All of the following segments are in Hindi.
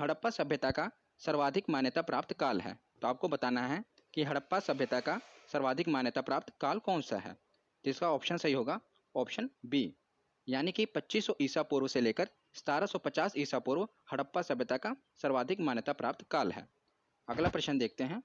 हड़प्पा सभ्यता का सर्वाधिक मान्यता प्राप्त काल है। तो आपको बताना है कि हड़प्पा सभ्यता का सर्वाधिक मान्यता प्राप्त काल कौन सा है। जिसका ऑप्शन सही होगा ऑप्शन बी, यानी कि 2500 ईसा पूर्व से लेकर 1750 ईसा पूर्व हड़प्पा सभ्यता का सर्वाधिक मान्यता प्राप्त काल है। अगला प्रश्न देखते हैं,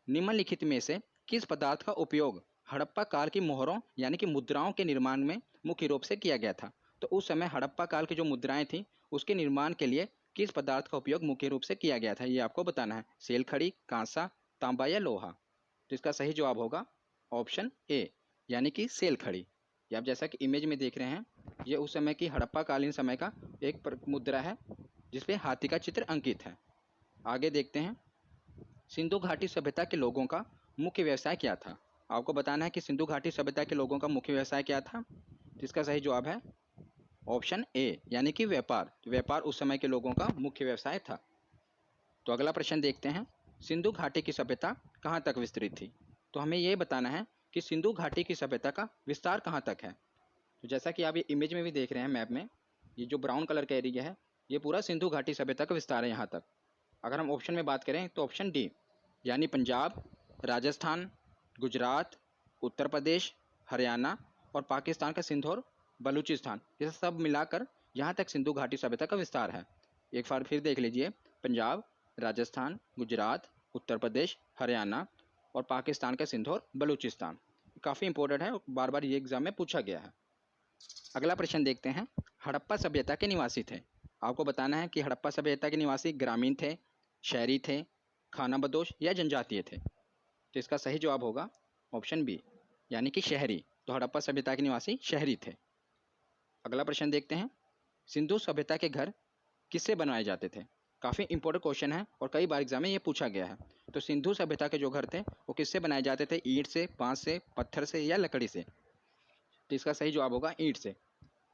निम्नलिखित में से किस पदार्थ का उपयोग हड़प्पा काल की मोहरों यानी कि मुद्राओं के निर्माण में मुख्य रूप से किया गया था। तो उस समय हड़प्पा काल की जो मुद्राएं थी उसके निर्माण के लिए किस पदार्थ का उपयोग मुख्य रूप से किया गया था, ये आपको बताना है। सेल खड़ी, कांसा, तांबा या लोहा। तो इसका सही जवाब होगा ऑप्शन ए, यानी कि सेल खड़ी। ये आप जैसा कि इमेज में देख रहे हैं, ये उस समय की हड़प्पा कालीन समय का एक मुद्रा है जिसपे हाथी का चित्र अंकित है। आगे देखते हैं, सिंधु घाटी सभ्यता के लोगों का मुख्य व्यवसाय क्या था। आपको बताना है कि सिंधु घाटी सभ्यता के लोगों का मुख्य व्यवसाय क्या था। जिसका सही जवाब है ऑप्शन ए, यानी कि व्यापार। व्यापार उस समय के लोगों का मुख्य व्यवसाय था। तो अगला प्रश्न देखते हैं, सिंधु घाटी की सभ्यता कहाँ तक विस्तृत थी। तो हमें ये बताना है कि सिंधु घाटी की सभ्यता का विस्तार कहाँ तक है। तो जैसा कि आप ये इमेज में भी देख रहे हैं मैप में, ये जो ब्राउन कलर का एरिया है ये पूरा सिंधु घाटी सभ्यता का विस्तार है यहाँ तक। अगर हम ऑप्शन में बात करें तो ऑप्शन डी, यानी पंजाब, राजस्थान, गुजरात, उत्तर प्रदेश, हरियाणा और पाकिस्तान का सिंध और बलूचिस्तान, ये सब मिलाकर यहाँ तक सिंधु घाटी सभ्यता का विस्तार है। एक बार फिर देख लीजिए, पंजाब, राजस्थान, गुजरात, उत्तर प्रदेश, हरियाणा और पाकिस्तान का सिंध और बलूचिस्तान। काफ़ी इंपॉर्टेंट है, बार बार ये एग्जाम में पूछा गया है। अगला प्रश्न देखते हैं, हड़प्पा सभ्यता के निवासी थे। आपको बताना है कि हड़प्पा सभ्यता के निवासी ग्रामीण थे, शहरी थे, खानाबदोश या जनजातीय थे। तो इसका सही जवाब होगा ऑप्शन बी, यानी कि शहरी। तो हड़प्पा सभ्यता के निवासी शहरी थे। अगला प्रश्न देखते हैं, सिंधु सभ्यता के घर किससे बनवाए जाते थे। काफ़ी इंपॉर्टेंट क्वेश्चन है और कई बार एग्जाम में ये पूछा गया है। तो सिंधु सभ्यता के जो घर थे वो किससे बनाए जाते थे, ईंट से, बांस से, पत्थर से या लकड़ी से। तो इसका सही जवाब होगा ईंट से।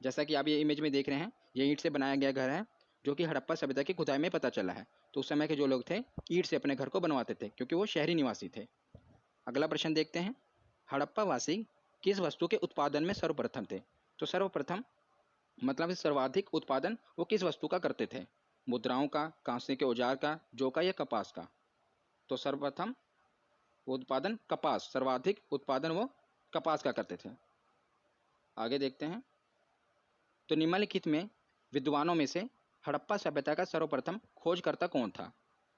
जैसा कि आप ये इमेज में देख रहे हैं, ये ईंट से बनाया गया घर है जो कि हड़प्पा सभ्यता की खुदाई में पता चला है। तो उस समय के जो लोग थे ईंट से अपने घर को बनवाते थे क्योंकि वो शहरी निवासी थे। अगला प्रश्न देखते हैं, हड़प्पा वासी किस वस्तु के उत्पादन में सर्वप्रथम थे। तो सर्वप्रथम मतलब सर्वाधिक उत्पादन वो किस वस्तु का करते थे, मुद्राओं का, कांसे के औजार का, जौ का या कपास का। तो सर्वप्रथम वो उत्पादन कपास, सर्वाधिक उत्पादन वो कपास का करते थे। आगे देखते हैं, तो निम्नलिखित में विद्वानों में से हड़प्पा सभ्यता का सर्वप्रथम खोजकर्ता कौन था।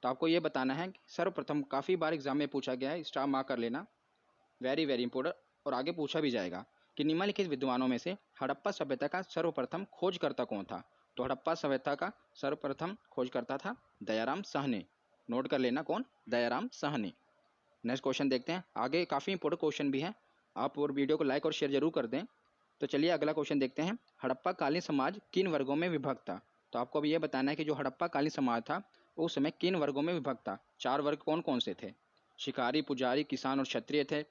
तो आपको ये बताना है कि सर्वप्रथम काफ़ी बार एग्जाम में पूछा गया है, स्टार मार्क कर लेना, वेरी वेरी इंपॉर्टेंट, और आगे पूछा भी जाएगा कि निम्नलिखित विद्वानों में से हड़प्पा सभ्यता का सर्वप्रथम खोजकर्ता कौन था। तो हड़प्पा सभ्यता का सर्वप्रथम खोजकर्ता था दयाराम साहनी। नोट कर लेना कौन, दयाराम साहनी। नेक्स्ट क्वेश्चन देखते हैं, आगे काफ़ी इंपॉर्टेंट क्वेश्चन भी है, आप और वीडियो को लाइक और शेयर जरूर कर दें। तो चलिए अगला क्वेश्चन देखते हैं, हड़प्पा कालीन समाज किन वर्गों में विभक्त था। तो आपको अब ये बताना है कि जो हड़प्पा कालीन समाज था वो उस समय किन वर्गों में विभक्त था। 4 वर्ग कौन कौन से थे, शिकारी, पुजारी, किसान और क्षत्रिय थे,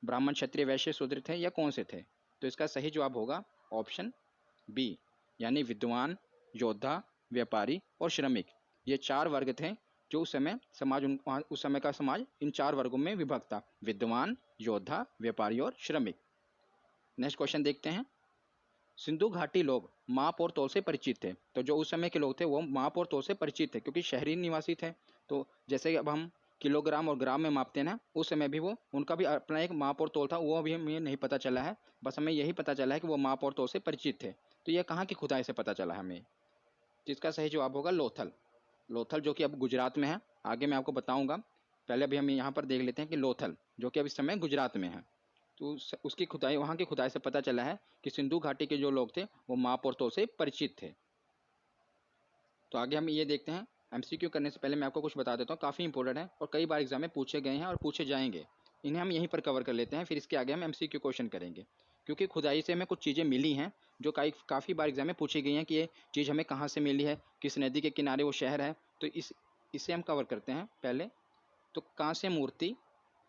ब्राह्मण, क्षत्रिय, वैश्य, शूद्र थे या कौन से थे। तो इसका सही जवाब होगा ऑप्शन बी, यानी विद्वान, योद्धा, व्यापारी और श्रमिक। ये 4 वर्ग थे जो उस समय समाज उस समय का समाज इन 4 वर्गों में विभक्त था, विद्वान, योद्धा, व्यापारी और श्रमिक। नेक्स्ट क्वेश्चन देखते हैं, सिंधु घाटी लोग माप और तौल से परिचित थे। तो जो उस समय के लोग थे वो माप और तौल से परिचित थे क्योंकि शहरी निवासी थे। तो जैसे अब हम किलोग्राम और ग्राम में मापते हैं ना, उस समय भी वो उनका भी अपना एक माप और तौल था, वो अभी हमें नहीं पता चला है, बस हमें यही पता चला है कि वो माप और तौल से परिचित थे। तो ये कहाँ की खुदाई से पता चला हमें। जिसका सही जवाब होगा लोथल। लोथल जो कि अब गुजरात में है, आगे मैं आपको बताऊँगा, पहले अभी हम यहाँ पर देख लेते हैं कि लोथल जो कि अब इस समय गुजरात में है। तो उसकी खुदाई, वहाँ की खुदाई से पता चला है कि सिंधु घाटी के जो लोग थे वो माप और तौल से परिचित थे। तो आगे हम ये देखते हैं, एमसीक्यू करने से पहले मैं आपको कुछ बता देता हूँ, काफ़ी इंपॉर्टेंट है और कई बार एग्जाम में पूछे गए हैं और पूछे जाएंगे। इन्हें हम यहीं पर कवर कर लेते हैं, फिर इसके आगे हम एमसीक्यू क्वेश्चन करेंगे क्योंकि खुदाई से हमें कुछ चीज़ें मिली हैं जो काफ़ी बार एग्जाम में पूछी गई हैं कि ये चीज़ हमें कहाँ से मिली है, किस नदी के किनारे वो शहर है। तो इसे हम कवर करते हैं पहले। तो कांस्य मूर्ति,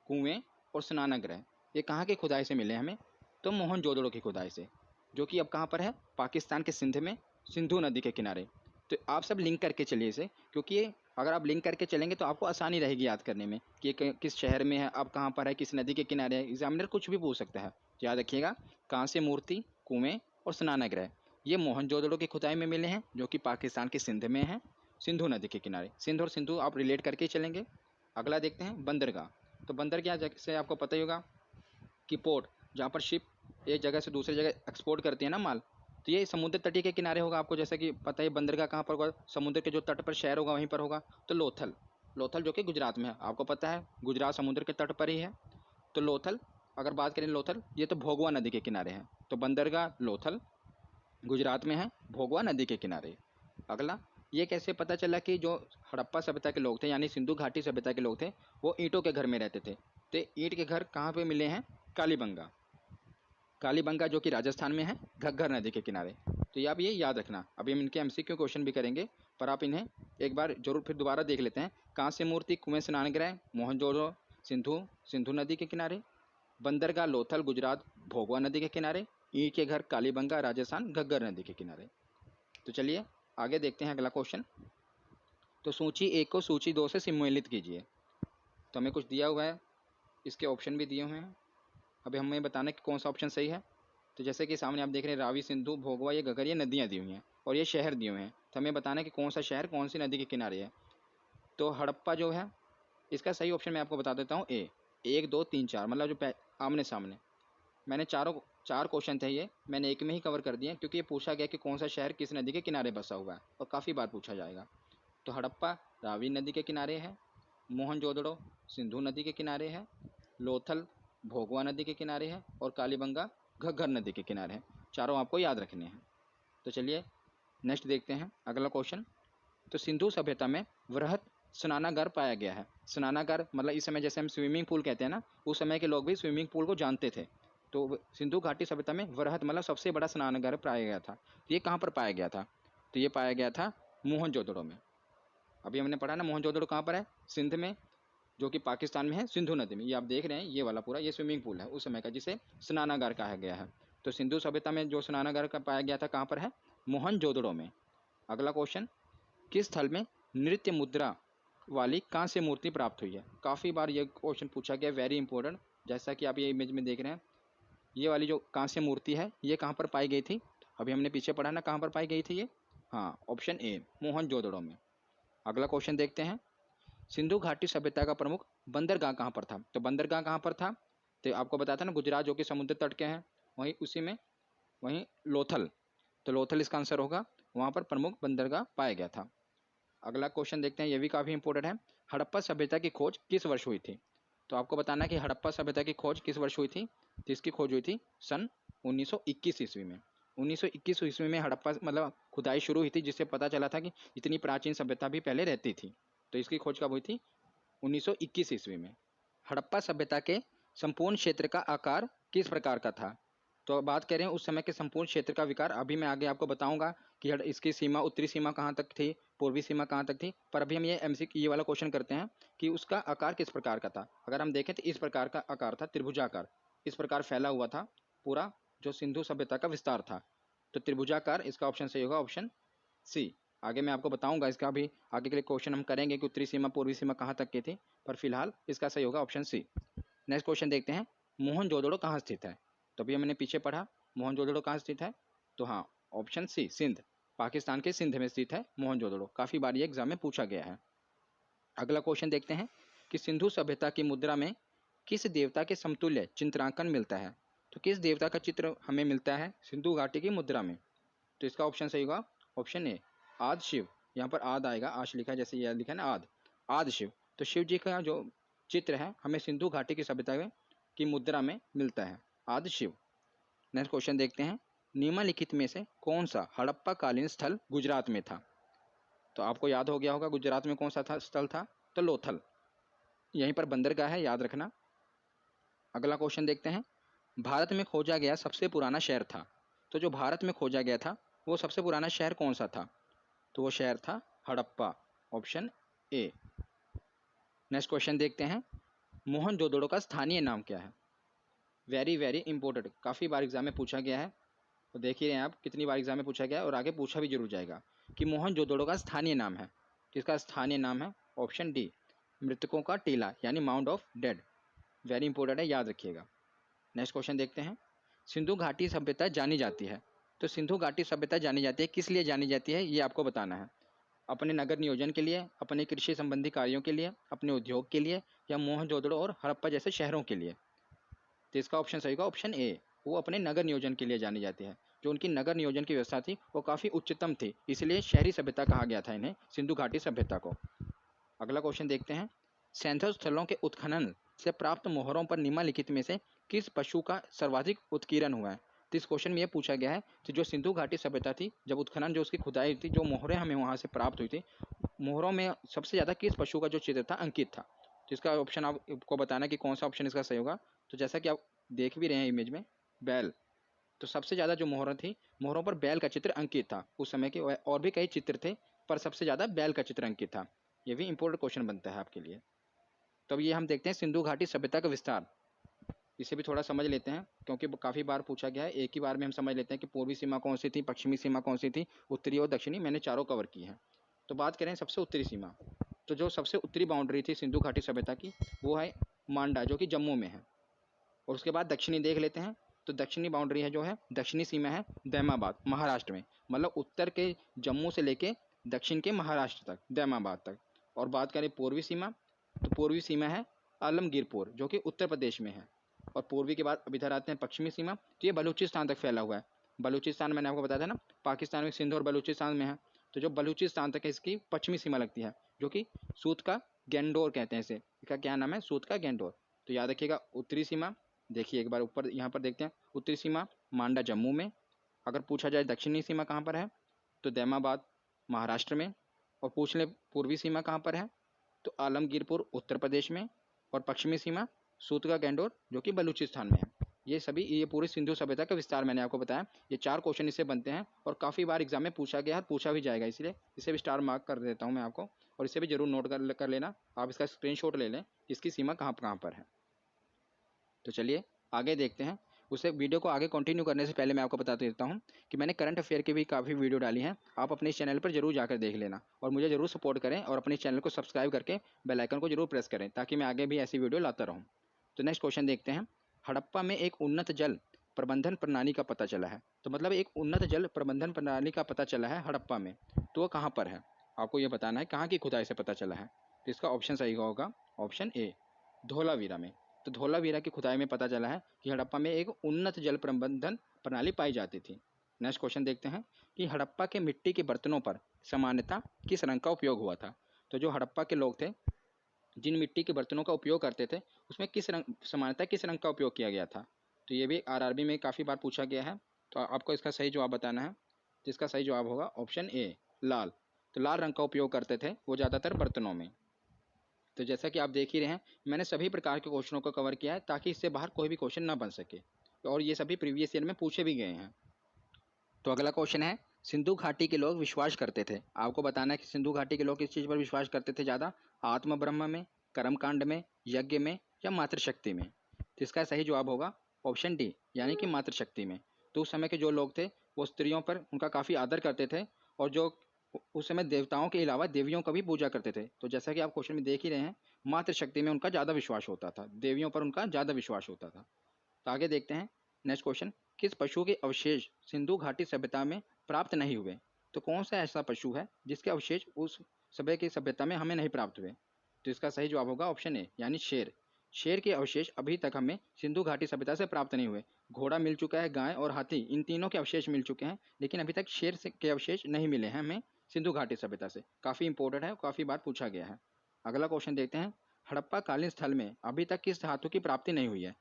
कुएँ और स्नानगृह ये कहाँ की खुदाई से मिले हमें। तो मोहनजोदड़ो की खुदाई से, जो कि अब कहाँ पर है, पाकिस्तान के सिंध में, सिंधु नदी के किनारे। तो आप सब लिंक करके चलिए इसे, क्योंकि ये अगर आप लिंक करके चलेंगे तो आपको आसानी रहेगी याद करने में कि ये किस शहर में है, अब कहाँ पर है, किस नदी के किनारे है। एग्जामिनर कुछ भी पूछ सकता है, याद रखिएगा। कांस्य मूर्ति, कुएँ और स्नानगृह ये मोहनजोदड़ो की खुदाई में मिले हैं जो कि पाकिस्तान के सिंध में है। सिंधु नदी के किनारे। सिंध और सिंधु आप रिलेट करके ही चलेंगे। अगला देखते हैं बंदरगाह। तो बंदरगाह जैसे आपको पता ही होगा कि पोर्ट, जहाँ पर शिप एक जगह से दूसरी जगह एक्सपोर्ट करती है ना माल, तो ये समुद्र तटीय के किनारे होगा। आपको जैसे कि पता है बंदरगाह कहाँ पर होगा, समुद्र के जो तट पर शहर होगा वहीं पर होगा। तो लोथल, लोथल जो कि गुजरात में है, आपको पता है गुजरात समुद्र के तट पर ही है। तो लोथल, अगर बात करें लोथल, ये तो भोगवा नदी के किनारे है। तो बंदरगाह लोथल गुजरात में है, भोगवा नदी के किनारे। अगला, ये कैसे पता चला कि जो हड़प्पा सभ्यता के लोग थे यानी सिंधु घाटी सभ्यता के लोग थे वो ईंटों के घर में रहते थे। तो ईंट के घर कहाँ पे मिले हैं, कालीबंगा। कालीबंगा जो कि राजस्थान में है, घग्गर नदी के किनारे। तो ये आप ये याद रखना। अभी हम इनके एमसीक्यू क्वेश्चन भी करेंगे, पर आप इन्हें एक बार जरूर फिर दोबारा देख लेते हैं। कांस्य मूर्ति कुएं स्नानगृह मोहनजोदड़ो सिंधु, सिंधु नदी के किनारे। बंदरगाह लोथल गुजरात भोगवा नदी के किनारे। ईंट के घर कालीबंगा राजस्थान घग्गर नदी के किनारे। तो चलिए आगे देखते हैं अगला क्वेश्चन। तो सूची 1 को सूची 2 से सम्मिलित कीजिए। तो हमें कुछ दिया हुआ है, इसके ऑप्शन भी दिए हुए हैं। अभी हमें बताना कि कौन सा ऑप्शन सही है। तो जैसे कि सामने आप देख रहे हैं रावी सिंधु भोगवा ये घग्गर ये नदियाँ दी हुई हैं और ये शहर दिए हुए हैं। तो हमें बताना है कि कौन सा शहर कौन सी नदी के किनारे है। तो हड़प्पा जो है इसका सही ऑप्शन मैं आपको बता देता हूँ ए। 1 2 3 4 मतलब जो आमने सामने। मैंने चार क्वेश्चन थे ये मैंने एक में ही कवर कर दिए, क्योंकि ये पूछा गया कि कौन सा शहर किस नदी के किनारे बसा हुआ है और काफ़ी बार पूछा जाएगा। तो हड़प्पा रावी नदी के किनारे है, मोहनजोदड़ो सिंधु नदी के किनारे है, लोथल भोगवा नदी के किनारे है और कालीबंगा घग्गर नदी के किनारे है। चारों आपको याद रखने हैं। तो चलिए नेक्स्ट देखते हैं अगला क्वेश्चन। तो सिंधु सभ्यता में वृहद स्नानागार पाया गया है। स्नानागार मतलब इस समय जैसे हम स्विमिंग पूल कहते हैं ना, उस समय के लोग भी स्विमिंग पूल को जानते थे। तो सिंधु घाटी सभ्यता में वृहद मतलब सबसे बड़ा स्नानागार पाया गया था। ये कहाँ पर पाया गया था, तो ये पाया गया था मोहनजोदड़ो में। अभी हमने पढ़ा ना मोहनजोदड़ो कहाँ पर है, सिंध में, जो कि पाकिस्तान में है, सिंधु नदी में। ये आप देख रहे हैं ये वाला पूरा ये स्विमिंग पूल है उस समय का, जिसे स्नानागार कहा गया है। तो सिंधु सभ्यता में जो स्नानागार का पाया गया था कहाँ पर है, मोहनजोदड़ो में। अगला क्वेश्चन, किस स्थल में नृत्य मुद्रा वाली कांस्य मूर्ति प्राप्त हुई है। काफ़ी बार ये क्वेश्चन पूछा गया, वेरी इंपॉर्टेंट। जैसा कि आप ये इमेज में देख रहे हैं, ये वाली जो कांस्य मूर्ति है ये कहाँ पर पाई गई थी। अभी हमने पीछे पढ़ा ना कहाँ पर पाई गई थी ये, हाँ ऑप्शन ए मोहनजोदड़ो में। अगला क्वेश्चन देखते हैं, सिंधु घाटी सभ्यता का प्रमुख बंदरगाह कहाँ पर था। तो बंदरगाह कहाँ पर था, तो आपको बताया था ना गुजरात जो कि समुद्र तट के हैं, वहीं उसी में वहीं लोथल। तो लोथल इसका आंसर होगा, वहाँ पर प्रमुख बंदरगाह पाया गया था। अगला क्वेश्चन देखते हैं, ये भी काफ़ी इंपॉर्टेंट है। हड़प्पा सभ्यता की खोज किस वर्ष हुई थी। तो आपको बताना है कि हड़प्पा सभ्यता की खोज किस वर्ष हुई थी। तो इसकी खोज हुई थी सन 1921 ईस्वी में। 1921 ईस्वी में हड़प्पा मतलब खुदाई शुरू हुई थी, जिससे पता चला था कि इतनी प्राचीन सभ्यता भी पहले रहती थी। तो इसकी खोज कब हुई थी, 1921 ईस्वी में। हड़प्पा सभ्यता के संपूर्ण क्षेत्र का आकार किस प्रकार का था। तो बात करें उस समय के संपूर्ण क्षेत्र का विकार, अभी मैं आगे आपको बताऊंगा कि इसकी सीमा, उत्तरी सीमा कहाँ तक थी, पूर्वी सीमा कहाँ तक थी। पर अभी हम ये वाला क्वेश्चन करते हैं कि उसका आकार किस प्रकार का था। अगर हम देखें तो इस प्रकार का आकार था, त्रिभुजाकार, इस प्रकार फैला हुआ था पूरा जो सिंधु सभ्यता का विस्तार था। तो त्रिभुजाकार इसका ऑप्शन सही होगा, ऑप्शन सी। आगे मैं आपको बताऊंगा, इसका भी आगे के लिए क्वेश्चन हम करेंगे कि उत्तरी सीमा पूर्वी सीमा कहाँ तक की थी, पर फिलहाल इसका सही होगा ऑप्शन सी। नेक्स्ट क्वेश्चन देखते हैं, मोहनजोदड़ो कहाँ स्थित है। तो अभी हमने पीछे पढ़ा मोहनजोदड़ो कहाँ स्थित है, तो हाँ ऑप्शन सी सिंध, पाकिस्तान के सिंध में स्थित है मोहनजोदड़ो। काफ़ी बार ये एग्जाम में पूछा गया है। अगला क्वेश्चन देखते हैं कि सिंधु सभ्यता की मुद्रा में किस देवता के समतुल्य चित्रांकन मिलता है। तो किस देवता का चित्र हमें मिलता है सिंधु घाटी की मुद्रा में। तो इसका ऑप्शन सही होगा, ऑप्शन ए आद शिव। यहाँ पर आद आएगा, आश लिखा है जैसे यह लिखा है ना आद, आद शिव। तो शिव जी का जो चित्र है हमें सिंधु घाटी की सभ्यता की मुद्रा में मिलता है, आद शिव। नेक्स्ट क्वेश्चन देखते हैं, निम्नलिखित में से कौन सा हड़प्पा कालीन स्थल गुजरात में था। तो आपको याद हो गया होगा गुजरात में कौन सा था स्थल था, तो लोथल। यहीं पर बंदरगाह है, याद रखना। अगला क्वेश्चन देखते हैं, भारत में खोजा गया सबसे पुराना शहर था। तो जो भारत में खोजा गया था वो सबसे पुराना शहर कौन सा था, तो वो शहर था Harappa, option A. Next question देखते हैं, मोहनजोदड़ो का स्थानीय नाम क्या है। वेरी वेरी इंपॉर्टेंट, काफ़ी बार एग्जाम में पूछा गया है। तो देख ही रहे हैं आप कितनी बार एग्जाम में पूछा गया है और आगे पूछा भी जरूर जाएगा कि मोहनजोदड़ो का स्थानीय नाम है। किसका स्थानीय नाम है, ऑप्शन डी मृतकों का टीला यानी mount of dead. Very important है, याद रखिएगा। नेक्स्ट क्वेश्चन देखते हैं, सिंधु घाटी सभ्यता जानी जाती है। तो सिंधु घाटी सभ्यता जानी जाती है, किस लिए जानी जाती है ये आपको बताना है। अपने नगर नियोजन के लिए, अपने कृषि संबंधी कार्यों के लिए, अपने उद्योग के लिए, या मोहनजोदड़ो और हड़प्पा जैसे शहरों के लिए। तो इसका ऑप्शन सही होगा ऑप्शन ए। वो अपने नगर नियोजन के लिए जानी जाती है। जो उनकी नगर नियोजन की व्यवस्था थी वो काफ़ी उच्चतम थी, इसलिए शहरी सभ्यता कहा गया था इन्हें, सिंधु घाटी सभ्यता को। अगला क्वेश्चन देखते हैं। सैंथल स्थलों के उत्खनन से प्राप्त मोहरों पर निम्नलिखित में से किस पशु का सर्वाधिक उत्कीर्णन हुआ है। तो इस क्वेश्चन में यह पूछा गया है कि जो सिंधु घाटी सभ्यता थी, जब उत्खनन जो उसकी खुदाई थी, जो मोहरें हमें वहाँ से प्राप्त हुई थी, मोहरों में सबसे ज़्यादा किस पशु का जो चित्र था अंकित था। तो इसका ऑप्शन आपको बताना है कि कौन सा ऑप्शन इसका सही होगा। तो जैसा कि आप देख भी रहे हैं इमेज में, बैल। तो सबसे ज़्यादा जो मोहरें थी, मोहरों पर बैल का चित्र अंकित था उस समय के। और भी कई चित्र थे, पर सबसे ज़्यादा बैल का चित्र अंकित था। ये भी इंपॉर्टेंट क्वेश्चन बनता है आपके लिए। तो अब ये हम देखते हैं सिंधु घाटी सभ्यता का विस्तार। इसे भी थोड़ा समझ लेते हैं, क्योंकि काफ़ी बार पूछा गया है। एक ही बार में हम समझ लेते हैं कि पूर्वी सीमा कौन सी थी, पश्चिमी सीमा कौन सी थी, उत्तरी और दक्षिणी, मैंने चारों कवर की हैं। तो बात करें सबसे उत्तरी सीमा, तो जो सबसे उत्तरी बाउंड्री थी सिंधु घाटी सभ्यता की, वो है मांडा, जो कि जम्मू में है। और उसके बाद दक्षिणी देख लेते हैं। तो दक्षिणी बाउंड्री है, जो है दक्षिणी सीमा है दैमाबाद, महाराष्ट्र में। मतलब उत्तर के जम्मू से लेके दक्षिण के महाराष्ट्र तक, दैमाबाद तक। और बात करें पूर्वी सीमा, तो पूर्वी सीमा है आलमगीरपुर, जो कि उत्तर प्रदेश में है। और पूर्वी के बाद अब इधर आते हैं पश्चिमी सीमा, तो ये बलूचिस्तान तक फैला हुआ है। बलूचिस्तान मैंने आपको बताया था ना, पाकिस्तान में सिंध और बलूचिस्तान में है। तो जो बलूचिस्तान तक है, इसकी पश्चिमी सीमा लगती है, जो कि सूत का गेंडोर कहते हैं इसे। इसका क्या नाम है, सूत का गेंडोर। तो याद रखिएगा उत्तरी सीमा। देखिए एक बार ऊपर यहाँ पर देखते हैं, उत्तरी सीमा मांडा जम्मू में। अगर पूछा जाए दक्षिणी सीमा कहाँ पर है, तो दैमाबाद महाराष्ट्र में। और पूछ लें पूर्वी सीमा कहाँ पर है, तो आलमगीरपुर उत्तर प्रदेश में। और पश्चिमी सीमा सूत का गेंडोर, जो कि बलूचिस्तान में है। ये पूरी सिंधु सभ्यता का विस्तार मैंने आपको बताया। ये 4 क्वेश्चन इससे बनते हैं और काफ़ी बार एग्जाम में पूछा गया है, पूछा भी जाएगा, इसलिए इसे भी स्टार मार्क कर देता हूँ मैं आपको। और इसे भी जरूर नोट कर लेना, आप इसका स्क्रीनशॉट ले लें, इसकी सीमा कहाँ कहाँ पर है। तो चलिए आगे देखते हैं। उसे वीडियो को आगे कंटिन्यू करने से पहले मैं आपको बता देता हूँ कि मैंने करंट अफेयर की भी काफ़ी वीडियो डाली हैं। आप अपने इस चैनल पर जरूर जाकर देख लेना और मुझे जरूर सपोर्ट करें, और अपने चैनल को सब्सक्राइब करके बेल आइकन को जरूर प्रेस करें, ताकि मैं आगे भी ऐसी वीडियो लाता रहूँ। तो नेक्स्ट क्वेश्चन देखते हैं। हड़प्पा में एक उन्नत जल प्रबंधन प्रणाली का पता चला है। तो मतलब एक उन्नत जल प्रबंधन प्रणाली का पता चला है हड़प्पा में, तो वो कहाँ पर है। आपको ये बताना है कहाँ की खुदाई से पता चला है। तो इसका ऑप्शन सही होगा ऑप्शन ए, धोलावीरा में। तो धोलावीरा की खुदाई में पता चला है कि हड़प्पा में एक उन्नत जल प्रबंधन प्रणाली पाई जाती थी। नेक्स्ट क्वेश्चन देखते हैं कि हड़प्पा के मिट्टी के बर्तनों पर सामान्यतः किस रंग का उपयोग हुआ था। तो जो हड़प्पा के लोग थे, जिन मिट्टी के बर्तनों का उपयोग करते थे, उसमें किस रंग सामान्यतः किस रंग का उपयोग किया गया था। तो ये भी आरआरबी में काफ़ी बार पूछा गया है। तो आपको इसका सही जवाब बताना है। जिसका सही जवाब होगा ऑप्शन ए, लाल। तो लाल रंग का उपयोग करते थे वो ज़्यादातर बर्तनों में। तो जैसा कि आप देख ही रहे हैं, मैंने सभी प्रकार के क्वेश्चनों को कवर किया है, ताकि इससे बाहर कोई भी क्वेश्चन ना बन सके। और ये सभी प्रीवियस ईयर में पूछे भी गए हैं। तो अगला क्वेश्चन है, सिंधु घाटी के लोग विश्वास करते थे। आपको बताना है कि सिंधु घाटी के लोग किस चीज़ पर विश्वास करते थे ज़्यादा, आत्म ब्रह्म में, कर्मकांड में, यज्ञ में, या मातृशक्ति में। तो इसका सही जवाब होगा ऑप्शन डी, यानी कि मातृशक्ति में। तो उस समय के जो लोग थे, वो स्त्रियों पर उनका काफ़ी आदर करते थे, और जो उस समय देवताओं के अलावा देवियों का भी पूजा करते थे। तो जैसा कि आप क्वेश्चन में देख ही रहे हैं, मातृशक्ति में उनका ज़्यादा विश्वास होता था, देवियों पर उनका ज़्यादा विश्वास होता था। तो आगे देखते हैं नेक्स्ट क्वेश्चन। किस पशु के अवशेष सिंधु घाटी सभ्यता में प्राप्त नहीं हुए। तो कौन सा ऐसा पशु है जिसके अवशेष उस समय की सभ्यता में हमें नहीं प्राप्त हुए। तो इसका सही जवाब होगा ऑप्शन ए, यानी शेर। शेर के अवशेष अभी तक हमें सिंधु घाटी सभ्यता से प्राप्त नहीं हुए। घोड़ा मिल चुका है, गाय और हाथी, इन तीनों के अवशेष मिल चुके हैं, लेकिन अभी तक शेर के अवशेष नहीं मिले हैं हमें सिंधु घाटी सभ्यता से। काफ़ी इंपॉर्टेंट है, काफ़ी बार पूछा गया है। अगला क्वेश्चन देखते हैं। हड़प्पा कालीन स्थल में अभी तक किस धातु की प्राप्ति नहीं हुई है।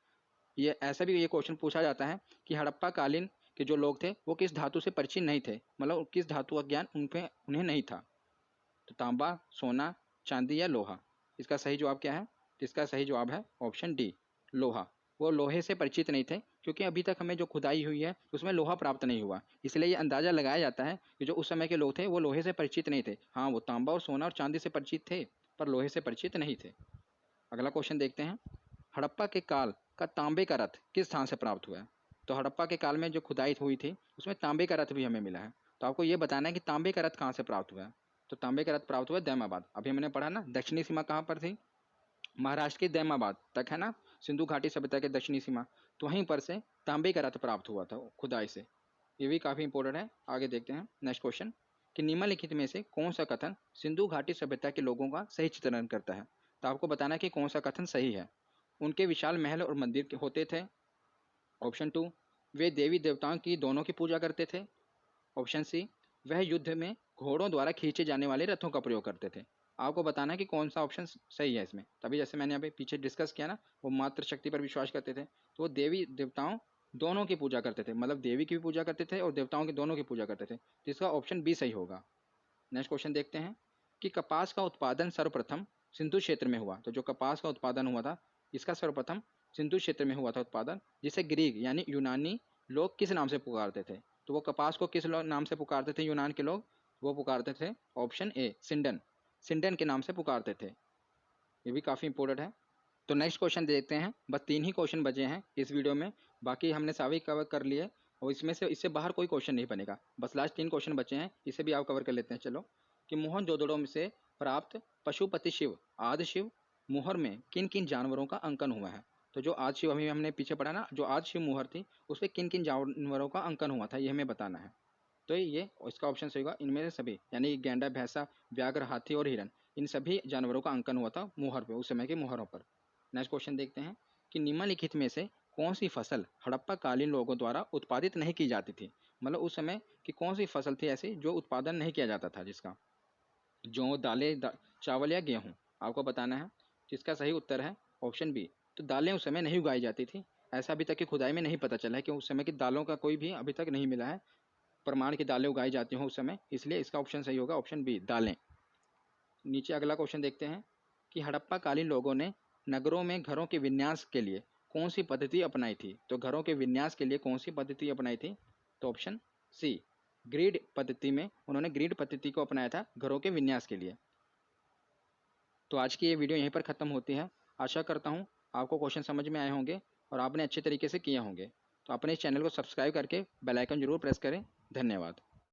ये ऐसा भी ये क्वेश्चन पूछा जाता है कि हड़प्पा कालीन के जो लोग थे, वो किस धातु से परिचित नहीं थे, मतलब किस धातु का ज्ञान उन्हें नहीं था। तो तांबा, सोना, चांदी या लोहा। इसका सही जवाब क्या है। तो इसका सही जवाब है ऑप्शन डी, लोहा। वो लोहे से परिचित नहीं थे, क्योंकि अभी तक हमें जो खुदाई हुई है उसमें लोहा प्राप्त नहीं हुआ। इसलिए ये अंदाज़ा लगाया जाता है कि जो उस समय के लोग थे वो लोहे से परिचित नहीं थे। हाँ, वो तांबा और सोना और चांदी से परिचित थे, पर लोहे से परिचित नहीं थे। अगला क्वेश्चन देखते हैं। हड़प्पा के काल का तांबे का रथ किस स्थान से प्राप्त हुआ है। तो हड़प्पा के काल में जो खुदाई हुई थी, उसमें तांबे का रथ भी हमें मिला है। तो आपको ये बताना है कि तांबे का रथ कहाँ से प्राप्त हुआ है। तो तांबे का रथ प्राप्त हुआ दैमाबाद। अभी हमने पढ़ा ना, दक्षिणी सीमा कहाँ पर थी, महाराष्ट्र की दैमाबाद तक है ना, सिंधु घाटी सभ्यता के दक्षिणी सीमा। तो वहीं पर से तांबे का रथ प्राप्त हुआ था खुदाई से। ये भी काफ़ी इंपॉर्टेंट है। आगे देखते हैं नेक्स्ट क्वेश्चन। कि निम्नलिखित में से कौन सा कथन सिंधु घाटी सभ्यता के लोगों का सही चित्रण करता है। तो आपको बताना है कि कौन सा कथन सही है। उनके विशाल महल और मंदिर होते थे। ऑप्शन 2, वे देवी देवताओं की दोनों की पूजा करते थे। ऑप्शन सी, वह युद्ध में घोड़ों द्वारा खींचे जाने वाले रथों का प्रयोग करते थे। आपको बताना है कि कौन सा ऑप्शन सही है इसमें। तभी जैसे मैंने अभी पीछे डिस्कस किया ना, वो मात्र शक्ति पर विश्वास करते थे, तो वो देवी देवताओं दोनों की पूजा करते थे, मतलब देवी की भी पूजा करते थे और देवताओं की दोनों की पूजा करते थे। तो इसका ऑप्शन बी सही होगा। नेक्स्ट क्वेश्चन देखते हैं कि कपास का उत्पादन सर्वप्रथम सिंधु क्षेत्र में हुआ। तो जो कपास का उत्पादन हुआ था, इसका सर्वप्रथम सिंधु क्षेत्र में हुआ था उत्पादन, जिसे ग्रीक यानी यूनानी लोग किस नाम से पुकारते थे। तो वो कपास को किस नाम से पुकारते थे यूनान के लोग? वो पुकारते थे ऑप्शन ए सिंडन, सिंडन के नाम से पुकारते थे। ये भी काफ़ी इंपॉर्टेंट है। तो नेक्स्ट क्वेश्चन देखते हैं। बस 3 ही क्वेश्चन बचे हैं इस वीडियो में, बाकी हमने सभी कवर कर लिए और इससे बाहर कोई क्वेश्चन नहीं बनेगा। बस लास्ट 3 क्वेश्चन बचे हैं, इसे भी आप कवर कर लेते हैं। चलो, कि मोहनजोदड़ो में से प्राप्त पशुपति शिव आदि शिव मुहर में किन किन जानवरों का अंकन हुआ है। तो जो आज शिव अभी हमने पीछे पढ़ा ना, जो आज शिव मुहर थी, उस पर किन किन जानवरों का अंकन हुआ था, ये हमें बताना है। तो ये इसका ऑप्शन सही होगा, इनमें से सभी, यानी गैंडा, भैंसा, व्याघ्र, हाथी और हिरन, इन सभी जानवरों का अंकन हुआ था मुहर पे, उस समय के मुहरों पर। नेक्स्ट क्वेश्चन देखते हैं कि निम्नलिखित में से कौन सी फसल हड़प्पा कालीन लोगों द्वारा उत्पादित नहीं की जाती थी। मतलब उस समय की कौन सी फसल थी ऐसी जो उत्पादन नहीं किया जाता था, जिसका जौ, दालें, चावल या गेहूँ। आपको बताना है। जिसका सही उत्तर है ऑप्शन बी। तो दालें उस समय नहीं उगाई जाती थी। ऐसा अभी तक की खुदाई में नहीं पता चला है कि उस समय की दालों का कोई भी अभी तक नहीं मिला है प्रमाण की दालें उगाई जाती हों उस समय, इसलिए इसका ऑप्शन सही होगा ऑप्शन बी, दालें। नीचे अगला क्वेश्चन देखते हैं कि हड़प्पा कालीन लोगों ने नगरों में घरों के विन्यास के लिए कौन सी पद्धति अपनाई थी। तो घरों के विन्यास के लिए कौन सी पद्धति अपनाई थी। तो ऑप्शन सी, ग्रिड पद्धति में उन्होंने ग्रिड पद्धति को अपनाया था घरों के विन्यास के लिए। तो आज की ये वीडियो यहीं पर ख़त्म होती है। आशा करता हूँ आपको क्वेश्चन समझ में आए होंगे और आपने अच्छे तरीके से किए होंगे। तो अपने इस चैनल को सब्सक्राइब करके बेल आइकन जरूर प्रेस करें। धन्यवाद।